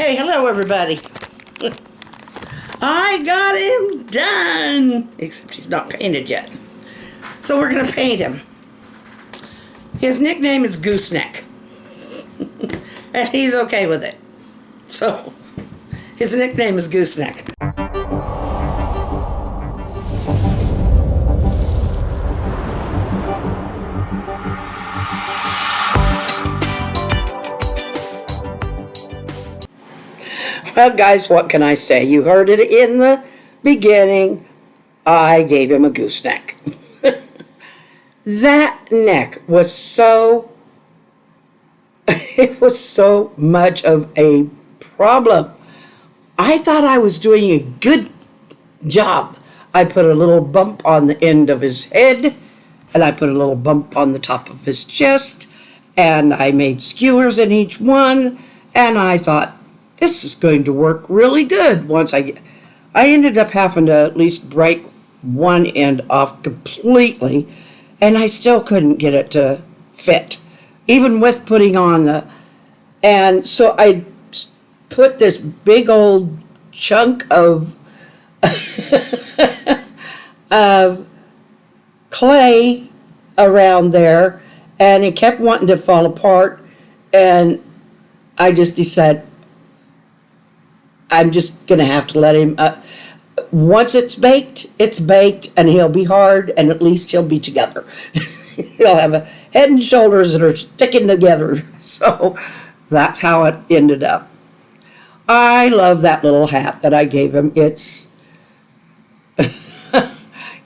Hey, hello everybody. I got him done, except he's not painted yet. So we're gonna paint him. His nickname is Gooseneck, and he's okay with it. So his nickname is Gooseneck. Well, guys, what can I say? You heard it in the beginning. I gave him a gooseneck. That neck was it was so much of a problem. I thought I was doing a good job. I put a little bump on the end of his head, and I put a little bump on the top of his chest, and I made skewers in each one, and I thought, this is going to work really good. Once I ended up having to at least break one end off completely, and I still couldn't get it to fit, even with putting on and so I put this big old chunk of of clay around there, and it kept wanting to fall apart, and I just decided, I'm just going to have to let him, once it's baked, and he'll be hard, and at least he'll be together. He'll have a head and shoulders that are sticking together. So that's how it ended up. I love that little hat that I gave him. It's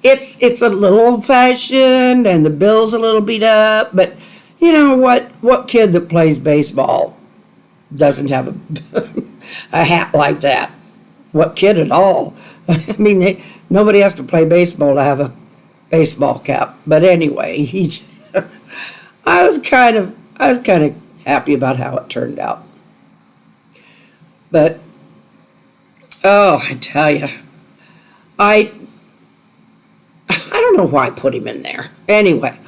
it's a little old-fashioned, and the bill's a little beat up, but you know what kid that plays baseball doesn't have a hat like that? What kid at all? I mean, nobody has to play baseball to have a baseball cap. But anyway, I was kind of happy about how it turned out. But oh, I tell you, I don't know why I put him in there. Anyway,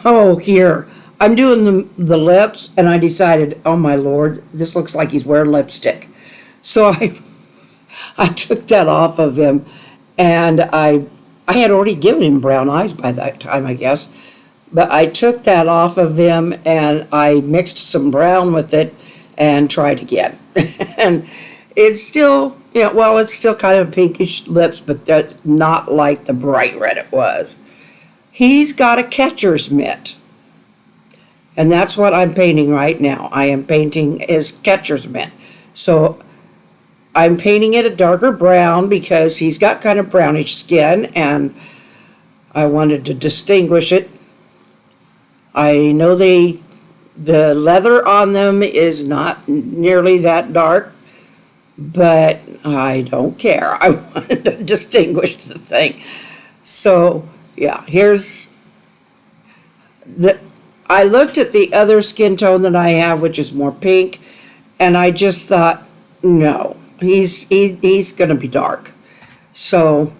oh, here. I'm doing the lips, and I decided, oh my Lord, this looks like he's wearing lipstick. So I took that off of him, and I had already given him brown eyes by that time, I guess. But I took that off of him, and I mixed some brown with it and tried again. And it's still, it's still kind of pinkish lips, but not like the bright red it was. He's got a catcher's mitt. And that's what I'm painting right now. I am painting his catcher's mitt. So I'm painting it a darker brown because he's got kind of brownish skin, and I wanted to distinguish it. I know the leather on them is not nearly that dark, but I don't care. I wanted to distinguish the thing. So, yeah, here's I looked at the other skin tone that I have, which is more pink, and I just thought, no, he's going to be dark. So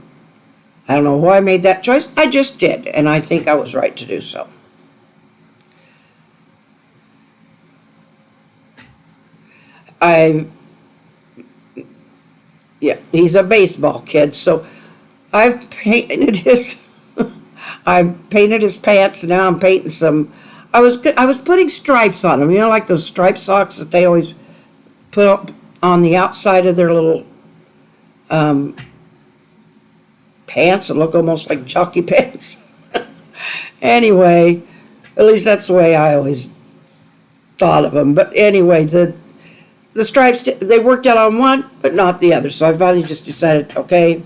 I don't know why I made that choice. I just did, and I think I was right to do so. He's a baseball kid, so I've painted his pants. Now I'm painting some. I was putting stripes on them, like those striped socks that they always put up on the outside of their little pants that look almost like jockey pants. Anyway, at least that's the way I always thought of them. But anyway, the stripes, they worked out on one, but not the other. So I finally just decided, okay,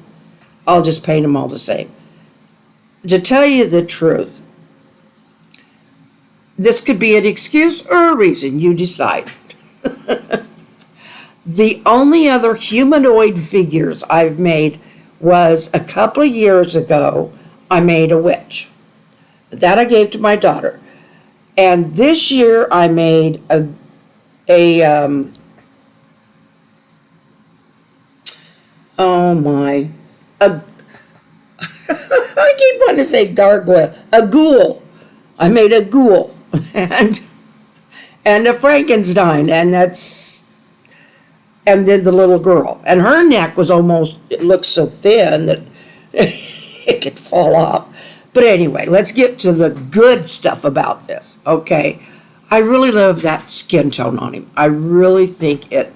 I'll just paint them all the same. To tell you the truth, this could be an excuse or a reason, you decide. The only other humanoid figures I've made was a couple of years ago. I made a witch. That I gave to my daughter. And this year I made a I keep wanting to say gargoyle. A ghoul. I made a ghoul. And a Frankenstein. And that's and then the little girl. And her neck was almost, it looked so thin that it could fall off. But anyway, let's get to the good stuff about this, okay? I really love that skin tone on him. I really think it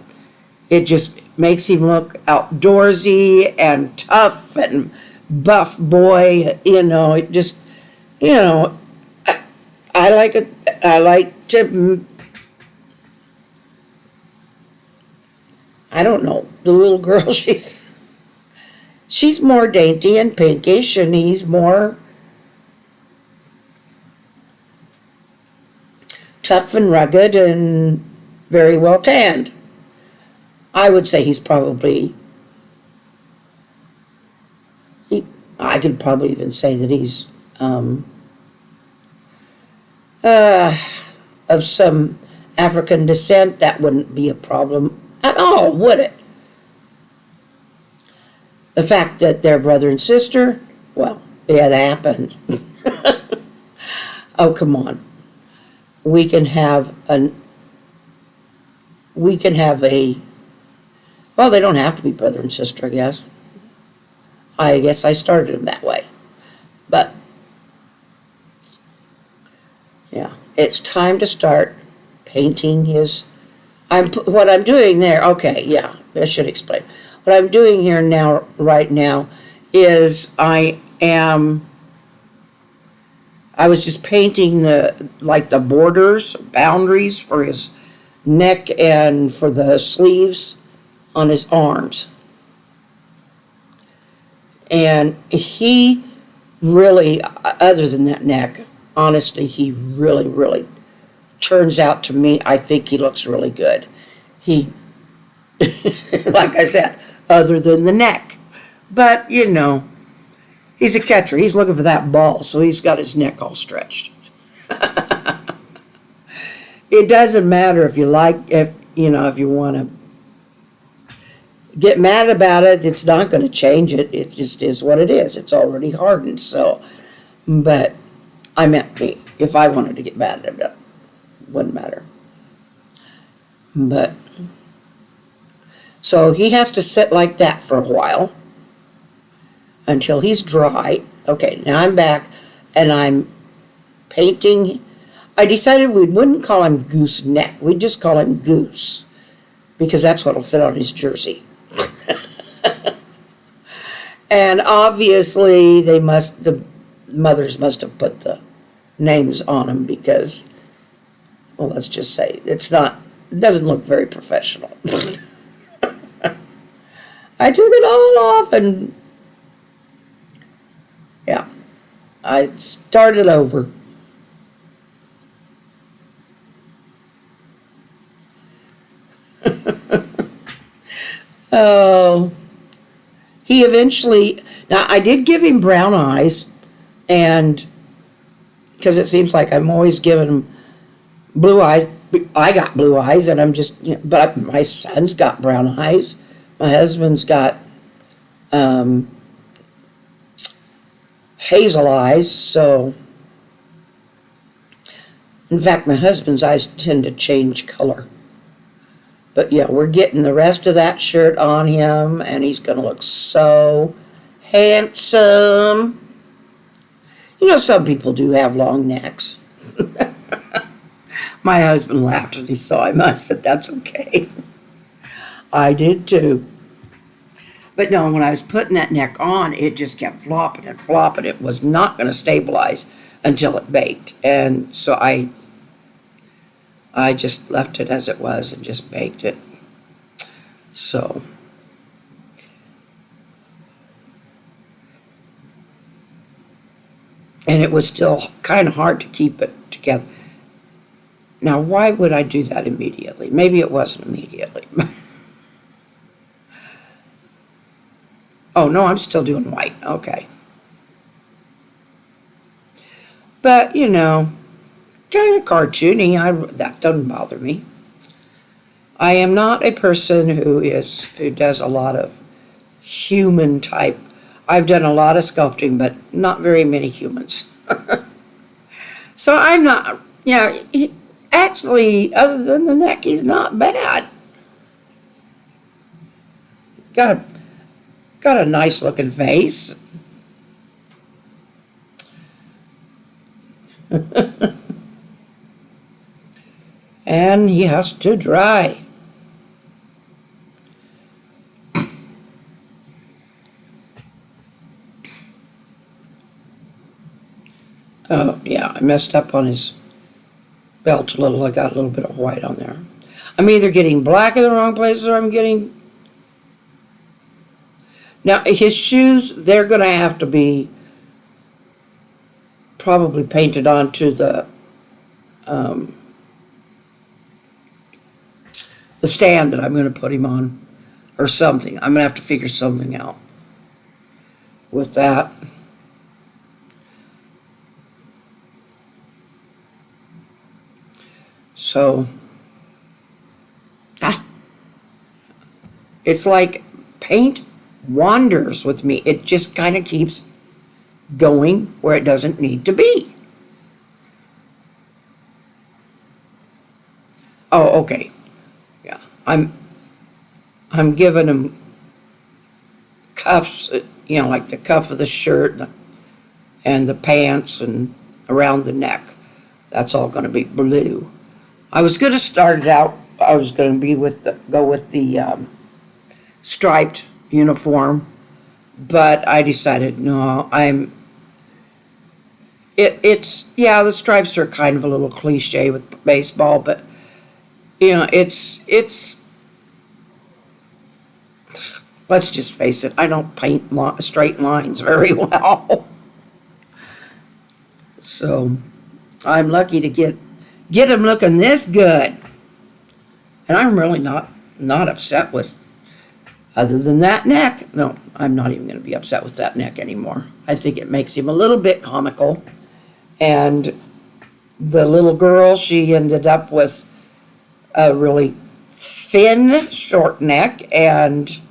just makes him look outdoorsy and tough and buff boy. It just, I like it. I like to, I don't know, the little girl, she's more dainty and pinkish, and he's more tough and rugged and very well tanned. I would say he's probably, I could probably even say that he's of some African descent. That wouldn't be a problem at all, would it? The fact that they're brother and sister, well, it happens. Oh, come on. We can have a, well, they don't have to be brother and sister, I guess. I guess I started them that way. But, yeah, it's time to start painting his, what I'm doing there, okay, yeah, I should explain. What I'm doing here now, right now, is I was just painting the borders, boundaries for his neck and for the sleeves on his arms. And he really, other than that neck, honestly, he really, really turns out to me, I think he looks really good. He, like I said, other than the neck. But, he's a catcher. He's looking for that ball, so he's got his neck all stretched. It doesn't matter if you you want to get mad about it, it's not going to change it. It just is what it is. It's already hardened. So, but I meant me. If I wanted to get mad at it, wouldn't matter. But, so he has to sit like that for a while until he's dry. Okay, now I'm back and I'm painting. I decided we wouldn't call him Gooseneck. We'd just call him Goose, because that's what'll fit on his jersey. And obviously the mothers must have put the names on him because, well, let's just say it doesn't look very professional. I took it all off and yeah, I started over. Oh, he eventually, now I did give him brown eyes, and because it seems like I'm always giving him blue eyes. I got blue eyes, and I'm just, but my son's got brown eyes. My husband's got hazel eyes, so, in fact, my husband's eyes tend to change color. But yeah, we're getting the rest of that shirt on him, and he's going to look so handsome. Some people do have long necks. My husband laughed when he saw him. I said, that's okay. I did too. But no, when I was putting that neck on, it just kept flopping and flopping. It was not going to stabilize until it baked. And so I just left it as it was and just baked it. So, and it was still kind of hard to keep it together. Now, why would I do that immediately? Maybe it wasn't immediately. Oh, no, I'm still doing white. Okay. But, kind of cartoony. That doesn't bother me. I am not a person who does a lot of human type. I've done a lot of sculpting, but not very many humans. So I'm not, actually, other than the neck, he's not bad. got a nice looking face. And he has to dry. Oh, yeah, I messed up on his belt a little. I got a little bit of white on there. I'm either getting black in the wrong places or I'm getting... Now, his shoes, they're going to have to be probably painted onto the stand that I'm going to put him on or something. I'm going to have to figure something out with that. So, it's like paint wanders with me. It just kind of keeps going where it doesn't need to be. Oh, okay. Yeah, I'm giving him cuffs, like the cuff of the shirt and the pants and around the neck. That's all going to be blue. I was going to start it out. I was going to go with the striped uniform, but I decided no. It's the stripes are kind of a little cliche with baseball, but it's let's just face it. I don't paint straight lines very well, so I'm lucky to get him looking this good. And I'm really not upset with, other than that neck. No, I'm not even going to be upset with that neck anymore. I think it makes him a little bit comical. And the little girl, she ended up with a really thin, short neck and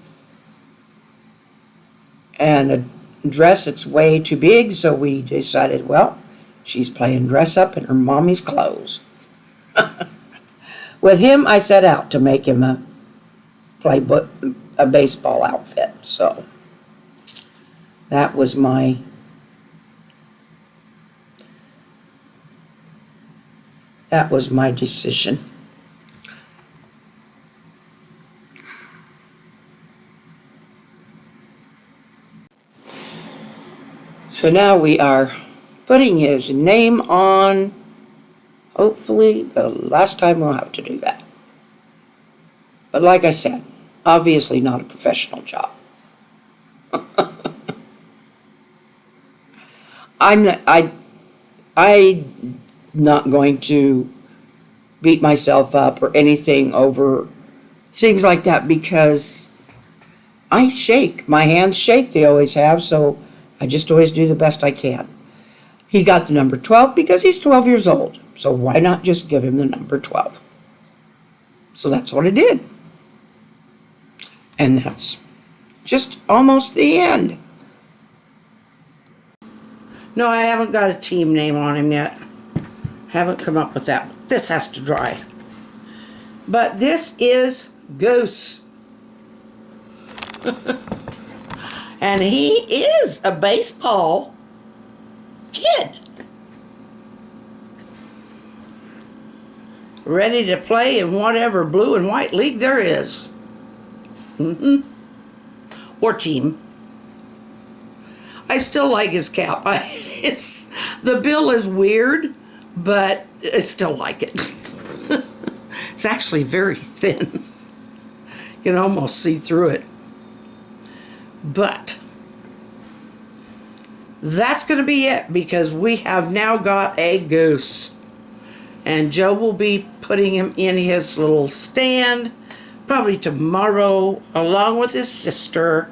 a dress that's way too big. So we decided, well, she's playing dress up in her mommy's clothes. With him, I set out to make him a baseball outfit. So that was my decision. So now we are putting his name on. Hopefully the last time we'll have to do that. But like I said, obviously not a professional job. I'm not going to beat myself up or anything over things like that, because I shake. My hands shake. They always have, so I just always do the best I can. He got the number 12 because he's 12 years old. So why not just give him the number 12? So that's what I did. And that's just almost the end. No, I haven't got a team name on him yet. Haven't come up with that. This has to dry. But this is Goose. And he is a baseball kid. Ready to play in whatever blue and white league there is. Or team. I still like his cap. The bill is weird, but I still like it. It's actually very thin. You can almost see through it. But that's going to be it, because we have now got a goose. And Joe will be putting him in his little stand probably tomorrow, along with his sister.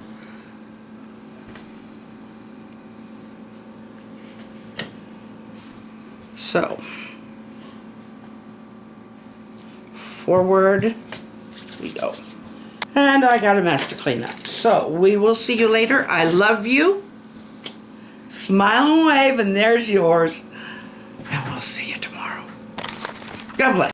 So, forward we go. And I got a mess to clean up. So, we will see you later. I love you. Smile and wave, and there's yours. And we'll see you tomorrow. God bless.